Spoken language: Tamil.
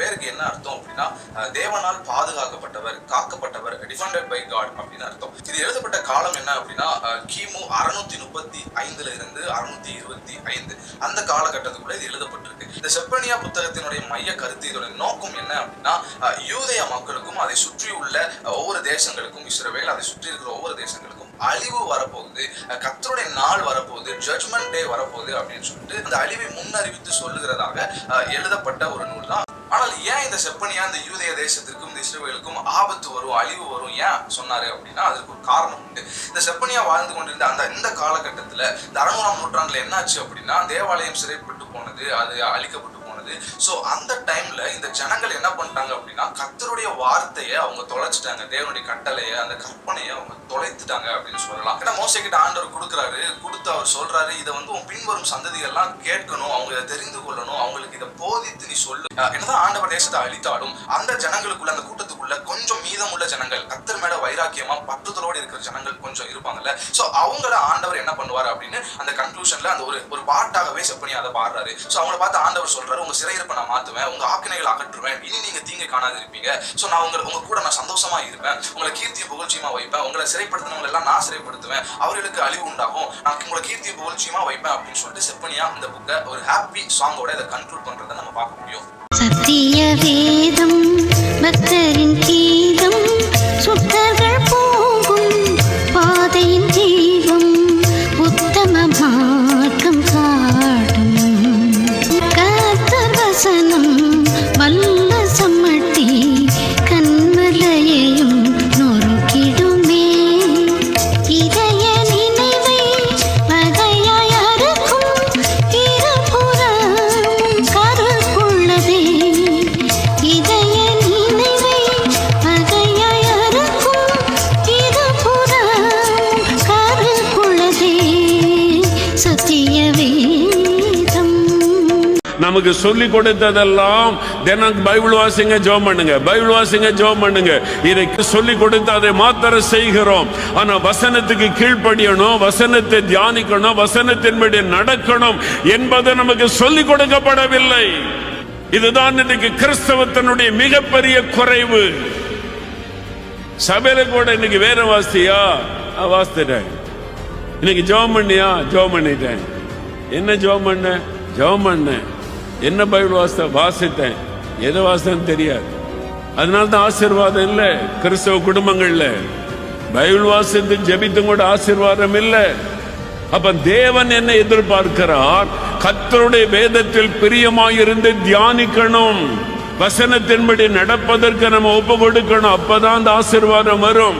பேருக்கு என்ன அர்த்தம் அப்படின்னா தேவனால் பாதுகாக்கப்பட்டவர், காக்கப்பட்டவர், டிஃபெண்டட் பை காட் அப்படின்னு அர்த்தம். இது எழுதப்பட்ட காலம் என்ன அப்படின்னா கிமு 635 இருந்து 625 அந்த காலகட்டத்துக்குள்ள இது எழுதப்பட்டிருக்கு. இந்த செப்பனியா புத்தகத்தினுடைய மைய கருத்து, இதோட நோக்கம் என்ன அப்படின்னா யூதேய மக்களுக்கும் அதை சுற்றியுள்ள ஒவ்வொரு தேசங்களுக்கும், இஸ்ரவேல் அதை சுற்றி இருக்கிற ஒவ்வொரு தேசங்களுக்கும் அழிவு வரப்போகுது, கர்த்தருடைய நாள் வரப்போகுது, ஜட்ஜ்மெண்ட் டே வரப்போகுது அப்படின்னு சொல்லிட்டு அந்த அழிவை முன்னறிவித்து சொல்லுகிறதாக எழுதப்பட்ட ஒரு நூல் தான். ஆனால் ஏன் இந்த செப்பனியா இந்த யூதேய தேசத்திற்கும் இந்த இஸ்ரவேலுக்கும் ஆபத்து வரும், அழிவு வரும் ஏன் சொன்னாரு அப்படின்னா அதற்கு ஒரு காரணம் உண்டு. இந்த செப்பனியா வாழ்ந்து கொண்டிருந்த இந்த காலகட்டத்துல இந்த 600ஆம் நூற்றாண்டுல என்னாச்சு அப்படின்னா தேவாலயம் சிறைப்பட்டு போனது, அது அழிக்கப்பட்டு போனது. சோ அந்த டைம்ல இந்த ஜனங்கள் என்ன பண்ணிட்டாங்க அப்படின்னா கர்த்தருடைய வார்த்தையை அவங்க தொலைச்சிட்டாங்க, தேவனுடைய கட்டளையை, அந்த கற்பனையை அவங்க தொலைத்துட்டாங்க அப்படின்னு சொல்லலாம். ஏன்னா மோசே கிட்ட ஆண்டவர் கொடுத்து அவர் சொல்றாரு, இதை உன் பின்வரும் சந்ததிகள்லாம் கேட்கணும், அவங்க இதை தெரிந்து கொள்ளணும், அவங்களுக்கு இதை போதித்து நீ சொல்லு. என்னதான் ஆண்டவர் தேசத்தை அழித்தாலும் அந்த ஜனங்களுக்குள்ள, அந்த கூட்டத்துக்குள்ள கொஞ்சம் மீதமுள்ள ஜனங்கள், கர்த்தர் மேல வைராக்கியமா பற்றுதலோடு இருக்கிற ஜனங்கள் கொஞ்சம் இருப்பாங்கல்ல. சோ அவங்கள ஆண்டவர் என்ன பண்ணுவார் அப்படின்னு அந்த கன்க்ளூஷன்ல அந்த ஒரு பாட்டாகவே செப்பனியா அதை பாடுறாரு. சோ அவங்களை பார்த்து ஆண்டவர் சொல்றாரு, உங்க சிறையிருப்பை நான் மாத்துவேன், உங்க ஆக்கினைகள் அகற்றுவேன், இனி நீங்க தீங்கு காணாது இருப்பீங்க. சோ நான் உங்க கூட நான் சந்தோஷமா இருப்பேன், உங்களை கீர்த்திய புகழ்ச்சியமா வைப்பேன், உங்களை சிறைப்படுத்தினவங்க எல்லாம் நான் சிறைப்படுத்துவேன், அவர்களுக்கு அழிவு உண்டாகும், நான் உங்களை கீர்த்திய புகழ்ச்சியமா வைப்பேன் அப்படின்னு சொல்லிட்டு செப்பனியா இந்த புக்கை ஒரு ஹாப்பி சாங்கோட இதை கன்க்ளூட் பண்றதை நம்ம பார்க்க முடியும். சத்திய வேதம் பக்தரின் கீதம், சுத்தர்கள் போகும் பாதையின் தீபம், உத்தம மார்க்கம் காட்டும் கர்த்தர் வசனம் வல்ல சம்மட்டி கண்மலையையும் நொறுக்கிடுமே. இதய நினைவை வகையாய் அறுக்கும் இருபுறம் கருக்குள்ளதே. இதய நினைவை வகையாய் அறுக்கும் இருபுறம் கருக்குள்ளதே. சத்திய வேதம் நமக்கு சொல்லி கொடுத்ததெல்லாம் தினம் பைபிள் வாசிங்க, ஜெபம் பண்ணுங்க, பைபிள் வாசிங்க, ஜெபம் பண்ணுங்க. இதை சொல்லி கொடுத்து அதை மாத்திரம் செய்கிறோம். ஆனா வசனத்துக்கு கீழ்ப்படியணும், வசனத்தை தியானிக்கணும், வசனத்தின்படி நடக்கணும் என்பது நமக்கு சொல்லி கொடுக்கப்படவில்லை. இதுதான் இன்னைக்கு கிறிஸ்தவத்தினுடைய மிகப்பெரிய குறைவு. சபையில கூட இன்னைக்கு வேற வாசியா வாசிட்டேன், இன்னைக்கு ஜெபம் பண்ணியா, ஜெபம் பண்ணிட்டேன். என்ன ஜெபம் பண்ண, ஜெபம் பண்ண. என்ன பைபிள் வாசித்தேன், எதை வாசித்தேன்னு தெரியாது. அதனால்தான் ஆசீர்வாதம் இல்லை கிறிஸ்தவ குடும்பங்கள்ல. பைபிள் வாசித்து ஜெபித்தும் கூட ஆசீர்வாதம் இல்லை. அப்ப தேவன் என்ன எதிர்பார்க்கிறார்? கர்த்தருடைய வேதத்தில் பிரியமாயிருந்து தியானிக்கணும், வசனத்தின்படி நடப்பதற்கு நம்ம ஒப்பு கொடுக்கணும். அப்பதான் அந்த ஆசீர்வாதம் வரும்.